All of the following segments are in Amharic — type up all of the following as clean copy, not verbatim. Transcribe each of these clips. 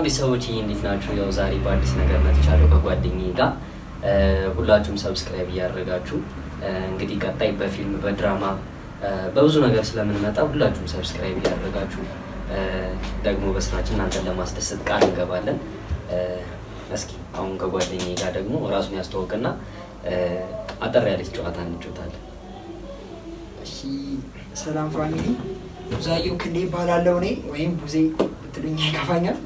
ቤተሰቦች እንዴት ናችሁ? ያው ዛሬ በአዲስ ነገር መጥቻለሁ ከጓደኛዬ ጋር። ሁላችሁም ሰብስክራይብ እያደረጋችሁ እንግዲህ ቀጣይ በፊልም በድራማ በብዙ ነገር ስለምንመጣ ሁላችሁም ሰብስክራይብ እያደረጋችሁ ደግሞ በስራችን እናንተን ለማስደሰት ቃል እንገባለን። እስኪ አሁን ከጓደኛዬ ጋር ደግሞ ራሱን ያስተዋውቅና አጠር ያለች ጨዋታ እንጫወታለን። እሺ፣ ሰላም ፋሚሊ፣ ቡዛየው ክንዴ እባላለሁ። እኔ ወይም ቡዜ ብትሉኝ ይከፋኛል።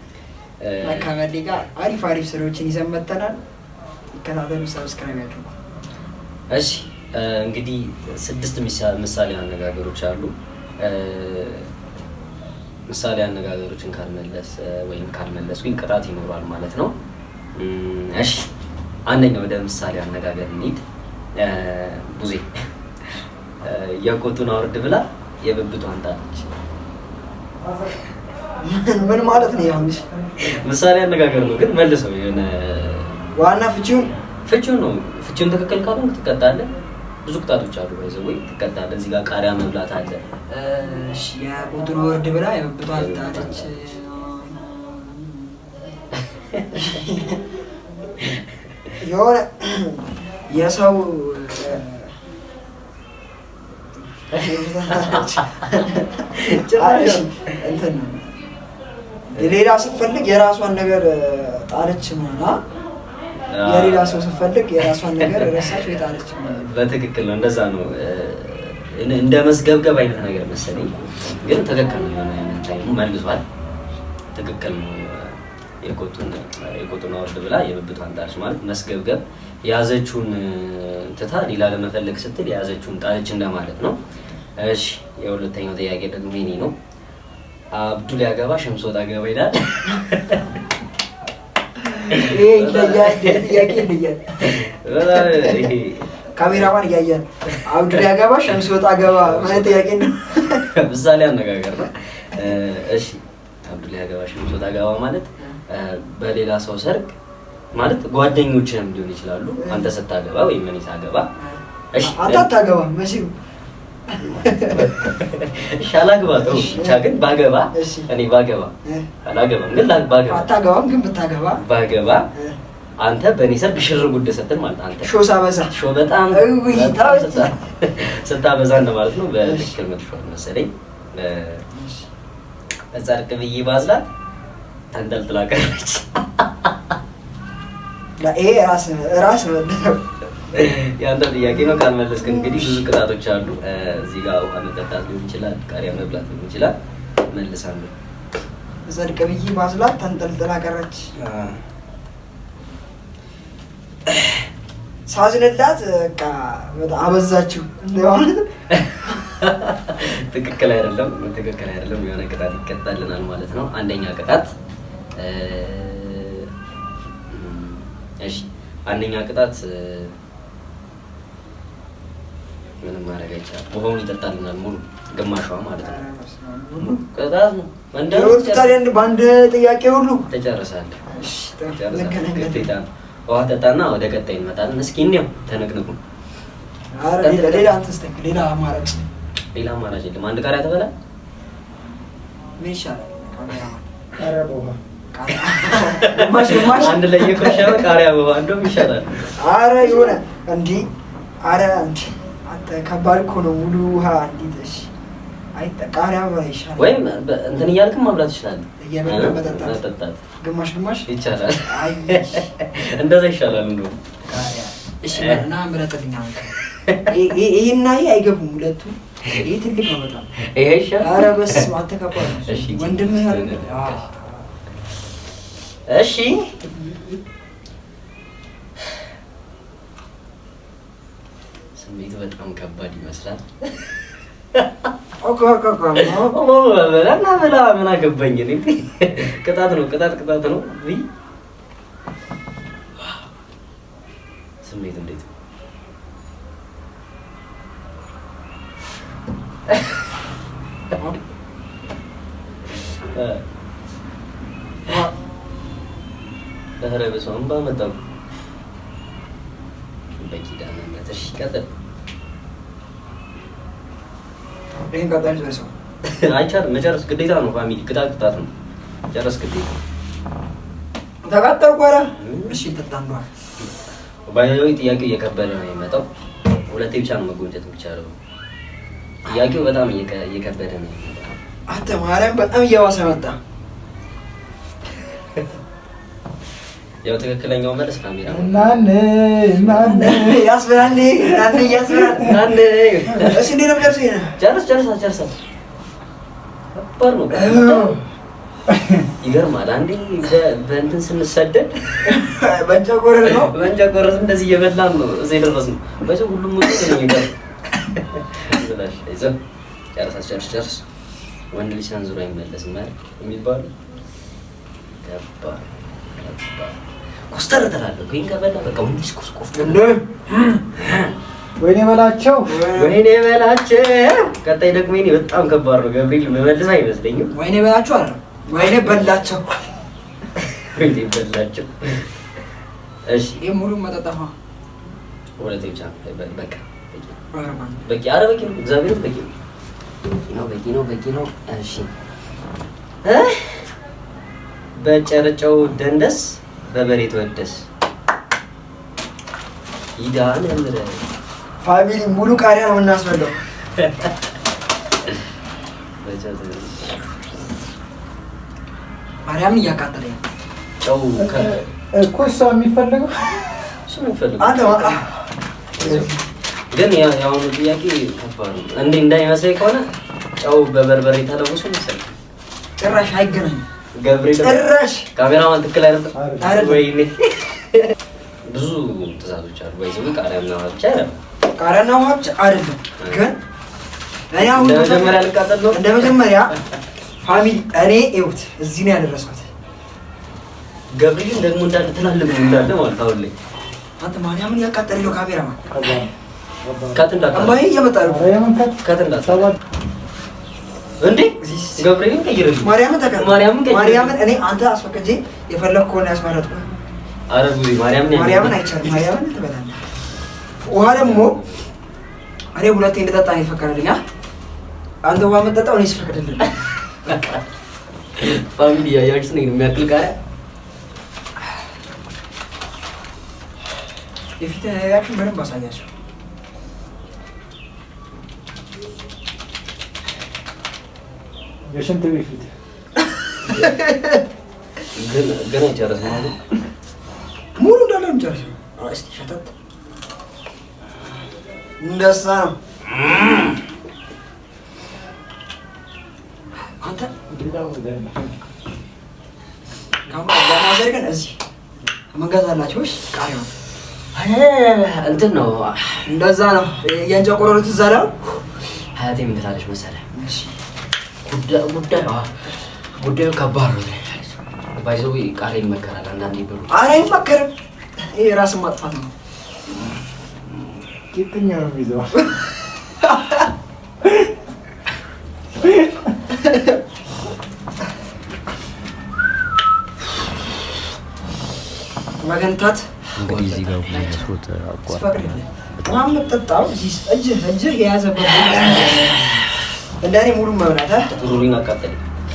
ከመሌ ጋር አሪፍ ስራዎችን ይዘን መጥተናል። ይከታተሉ፣ ሰብስክራይብ ያድርጉ። እሺ፣ እንግዲህ 6 ምሳሌ አነጋገሮች አሉ። ምሳሌ አነጋገሮችን ካልመለስኩኝ ቅጣት ይኖራል ማለት ነው። እሺ፣ አንደኛው ወደ ምሳሌ አነጋገር እንሂድ። ቡዜ የቆጡን አውርድ ብላ የብብቷን ጣለች። ምን ማለት ነው? ያው ምሳሌ አነጋገር ነው ግን መልሰው የሆነ ዋና ፍቺውን ነው። ፍቺውን ትክክል ካልሆንክ ትቀጣለህ። ብዙ ቅጣቶች አሉ። ወይ ትቀጣለህ። እዚህ ጋር ቃሪያ መብላት አለ። እሺ፣ የቆጡን አውርድ ብላ የብብቷን ጣለች። የሆነ የሰው እንትን ሌላ ስትፈልግ የራሷን ነገር ጣለች ማለት የሌላ ሰው ስትፈልግ የራሷን ነገር ረሳች ወይ ጣለች። በትክክል ነው፣ እንደዛ ነው። እንደ መስገብገብ አይነት ነገር መሰለኝ፣ ግን ትክክል ነው። የሆነ አይነት ታይሙ መልሷል። ትክክል ነው። የቆጡን አውርድ ብላ የብብቷን ጣለች ማለት መስገብገብ፣ የያዘችውን ትታ ሌላ ለመፈለግ ስትል የያዘችውን ጣለች እንደማለት ነው። እሺ፣ የሁለተኛው ጥያቄ ደግሞ የእኔ ነው። አብዱል ያገባ ሸምሶ ታገባ ይላል። ካሜራማን እያየን አብዱል ያገባ ሸምሶ ታገባ ማለት ጥያቄ ነው። ምሳሌ አነጋገር ነው። እሺ፣ አብዱል ያገባ ሸምሶ ታገባ ማለት በሌላ ሰው ሰርግ ማለት ጓደኞችንም ሊሆን ይችላሉ። አንተ ስታገባ ወይም እኔ ሳገባ፣ እሺ አንተ አታገባም መቼም ሻላግባ ነው ብቻ ግን ባገባ እኔ ባገባ አላገባም ግን ባገባ አታገባም ግን ባገባ አንተ በእኔ ሰርግ ሽር ጉድ ስትል ማለት አንተ ሾ በጣም ስታበዛ እንደማለት ነው። በትክክል መጥቷል መሰለኝ። ጸድቅ ብዬ ባዝላት ተንጠልጥላ ቀረች። ይሄ ራስ የአንተ ጥያቄ ነው። ካልመለስክ እንግዲህ ብዙ ቅጣቶች አሉ። እዚህ ጋር ውሃ መጠጣት ሊሆን ይችላል፣ ቃሪያ መብላት ሊሆን ይችላል። መልሳለሁ። ጸድቅ ብዬ ባዝላት ተንጠልጥላ ቀረች። ሳዝንላት በቃ በጣም አበዛችው ማለት ትክክል አይደለም። የሆነ ቅጣት ይቀጣልናል ማለት ነው። አንደኛ ቅጣት እሺ፣ አንደኛ ቅጣት ምንም ማድረግ አይቻልም። ውሃውን ይጠጣልናል ሙሉ ግማሿ ማለት ነው። ቅጣት ነው። በአንድ ጥያቄ ሁሉ ተጨርሳለህ። ግዴታ ነው። ውሃ ጠጣና ወደ ቀጣይ እንመጣለን። እስኪ እንዲያው ተነቅንቁ። ሌላ አማራጭ የለም። አንድ ቃሪያ ተበላ ምን ይሻላል? አንድ ላይ የቆሻው ቃሪያ በውሃ እንደውም ይሻላል። የሆነ እንዲህ አንተ ከባድ እኮ ነው። ሙሉ ውሃ እንዴት? እሺ፣ ቃሪያ ይሻላል። ወይም እንትን እያልክም ማብላት ይችላል። መጠጣት ግማሽ ይቻላል። እንደዛ ይሻላል እንደውም። እሺ፣ እና ምረጥልኛ። ይሄና ይሄ አይገቡም ሁለቱ። ይሄ ትልቅ ነው በጣም። ይሄ ይሻላል። ኧረ በስመ አብ ተከባድ ነው። እሺ፣ ወንድምህ እሺ፣ ስሜቱ በጣም ከባድ ይመስላል። በላ ምን አገባኝ እኔ። ቅጣት ነው። ስሜቱ እንዴት ነው? ኧረ በስመ አብ ባመጣው በኪዳነ ምሕረት። እሺ፣ ቀጥል። ይሄን ቀጣይ አይቻልም። መጨረስ ግዴታ ነው። ፋሚሊ ቅጣት ነው። ጨረስ ግዴታ ተቃጠልኩ። ኧረ እሺ ተጣንዷል። ባይዘው ጥያቄው እየከበደ ነው የሚመጣው። ሁለቴ ብቻ ነው መጎንጨት የሚቻለው። ጥያቄው በጣም እየከበደ ነው የሚመጣው። አንተ ማርያም በጣም እየዋሰ መጣ። ያው ትክክለኛው መልስ ካሜራ ነው። እናን ያስበላል እናን እሺ እንዴ ነው ጨርስ ከባድ ነው። ይገርማል። አንዴ በእንትን ስንሰደድ በእንጨቆረስ ነው በእንጨቆረስ እንደዚህ እየበላን ነው እዚህ ደረስን። በዚህ ሁሉም ሙሉ ነው ይገር ስለሽ አይዘን ጨርስ ወንድ ልጅ አንዝሮ አይመለስም ማለት የሚባል ከባድ ኮስተር ተላለው ግን ከበላ በቃ ወንድ ልጅ ኮስኮፍ እንደ ወይኔ በላቸው። ቀጣይ ደግሞ እኔ በጣም ከባድ ነው። ገብርኤል መመለስ አይመስለኝም። ወይኔ በላቸው አለ። ወይኔ በላቸው። እሺ ይሄ ሙሉ መጠጣፋ ወለቴ ብቻ በቃ በቂ አረ በቂ ነው። እግዚአብሔር በቂ ነው። እሺ በጨረጨው ደንደስ በበሬ ተወደስ ይዳን እንደ ፋሚሊ ሙሉ ቃሪያ ነው እናስበለው። ማርያምን እያቃጠለኝ ጨው እኮ እሷ የሚፈልገው ግን ያሁኑ ጥያቄ ከባድ ነው። እንዴ እንዳይመስለኝ ከሆነ ጨው በበርበሬ ተለውሶ መሰለኝ ጭራሽ አይገናኝም። ገብርኤል ጭራሽ ካሜራማን ትክክል አይደለም። ወይኔ ብዙ ትዕዛዞች አሉ። ወይስ ቃሪያና ውሃ ብቻ አይደለም። ቃሪያና ውሃ ብቻ አይደለም። ግን እኔ አሁን እንደመጀመሪያ ልቃጠል ነው። እንደመጀመሪያ ፋሚሊ እኔ እውት እዚህ ነው ያደረስኩት። ገብርኤል ደግሞ እንዳለ ትላልም እንዳለ ማለት አሁን ላይ አንተ ማርያምን ያቃጠለው ካሜራማን ካትንዳ አባዬ እየመጣ ነው። ካትንዳ ሰባል እንዴ ገብርኤልን ቀይረልኝ። ማርያምን እኔ አንተ አስፈቅጄ የፈለግከውን ያስመረጥኩ። አረ ጉዲ ማርያምን አይቻልም። ማርያምን ትበላለህ። ውሃ ደግሞ እኔ ሁለቴ እንድጠጣ ነው የፈቀደልኝ። አንተ ውሃ የምትጠጣው እኔ ስፈቅድልኝ። ፋሚሊ ያያችሁት ነው የሚያክል ቃሪያ የፊት ያያችሁ በደንብ አሳያችሁ። የሽንት ቤት ፊት ገና ጨረስን ማለት ሙሉ እንዳለም ጨረስን። እስቲ ሸተት እንደዛ ነው። አንተ ጋር ግን እዚህ መንገዛላችሁ እሺ ቃሪያው እንትን ነው እንደዛ ነው። የእንጨቆሮት ትዛለው ሀያቴ ምን ታለሽ መሰለህ? እሺ ጉዳዩ ከባድ ነው። ባይዘው ቃሪያ ይመከራል አንዳንዴ ብሩ። ኧረ አይመከርም። ይሄ ራስን ማጥፋት ነው። የትኛው ነው የሚይዘው? መገንታት እንግዲህ እዚህ ጋር መስሎት አቋርጥ ማም ተጣጣው እጅ የያዘበት እንደኔ ሙሉ መብላት ጥሩሪን አቃጠለ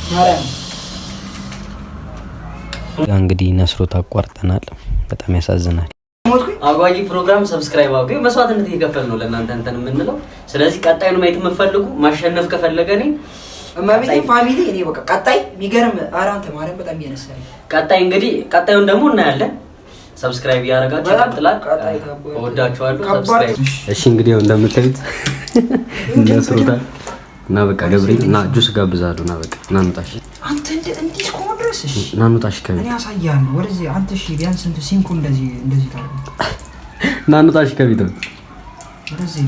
ማርያም። እንግዲህ ነስሮት አቋርጠናል። በጣም ያሳዝናል። አጓጊ ፕሮግራም ሰብስክራይብ አድርጉ። መስዋዕትነት እየከፈል ነው ለእናንተ እንትን የምንለው። ስለዚህ ቀጣዩን ማየት የምትፈልጉ ማሸነፍ ከፈለገ እኔ እማቤቴ ፋሚሊ እኔ በቃ ቀጣይ የሚገርም አራንተ ማርያም በጣም እየነሳኝ ቀጣይ እንግዲህ ቀጣዩን ደግሞ እናያለን። ሰብስክራይብ ያደርጋችሁ ይቀጥላል። እወዳችኋለሁ። ሰብስክራይብ እሺ። እንግዲህ እንደምታዩት ነስሮታል እና በቃ ገብርኤል እና ጁስ ጋብዛለሁ እና በቃ ናኑጣሽ አንተ እንዲህ እስከ ድረስ እሺ ናኑጣሽ ከቤት እኔ አሳያለሁ። ወደዚህ አንተ እሺ ቢያንስ እንት ሲንኩ እንደዚህ ታው ናኑጣሽ ከቤት ወደዚህ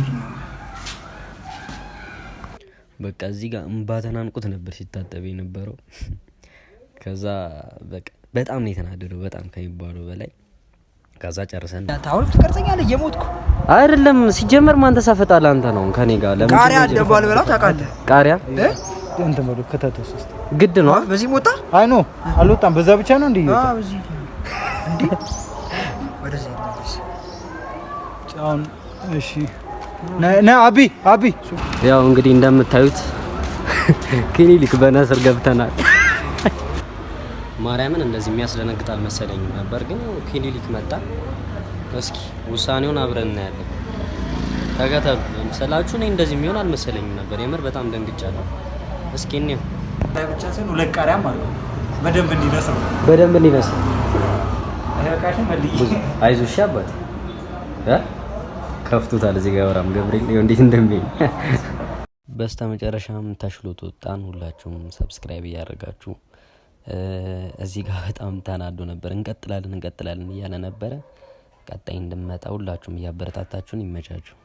በቃ እዚህ ጋር እንባ ተናንቁት ነበር ሲታጠብ የነበረው። ከዛ በቃ በጣም ነው የተናደደው በጣም ከሚባለው በላይ። ከዛ ጨርሰን ታውል ትቀርጸኛለህ እየሞትኩ አይደለም። ሲጀመር ማን ተሳፈጣለህ አንተ ነው ከኔ ጋር ለምን ቃሪያ ደባል በላ ታውቃለህ? ቃሪያ እንት መልከታተው ሶስት ግድ ነው በዚህ ሞታ አይ ኖ አልወጣም። በዛ ብቻ ነው እንዴ ይወጣ በዚህ እንዴ ወደዚህ ጫውን እሺ ና አቢ ያው እንግዲህ እንደምታዩት ክሊኒክ በነስር ገብተናል። ማርያምን እንደዚህ የሚያስደነግጥ አልመሰለኝም ነበር፣ ግን ክሊኒክ መጣ። እስኪ ውሳኔውን አብረን እናያለን። ተከተሉ ስላችሁ እኔ እንደዚህ የሚሆን አልመሰለኝም ነበር። የምር በጣም ደንግጫለሁ። እስኪ እኔው ብቻ ሳይሆን ሁለት ቃሪያም አድርገው በደንብ እንዲነሳው አይዞሽ አባቴ ከፍቶታል። እዚህ ጋር ወራም ገብርኤል ይኸው እንዴት እንደሚል በስተ መጨረሻም ተሽሎት ወጣን። ሁላችሁም ሰብስክራይብ እያደረጋችሁ እዚህ ጋር በጣም ተናዶ ነበር። እንቀጥላለን እያለ ነበረ። ቀጣይ እንድንመጣ ሁላችሁም እያበረታታችሁን ይመቻችሁ።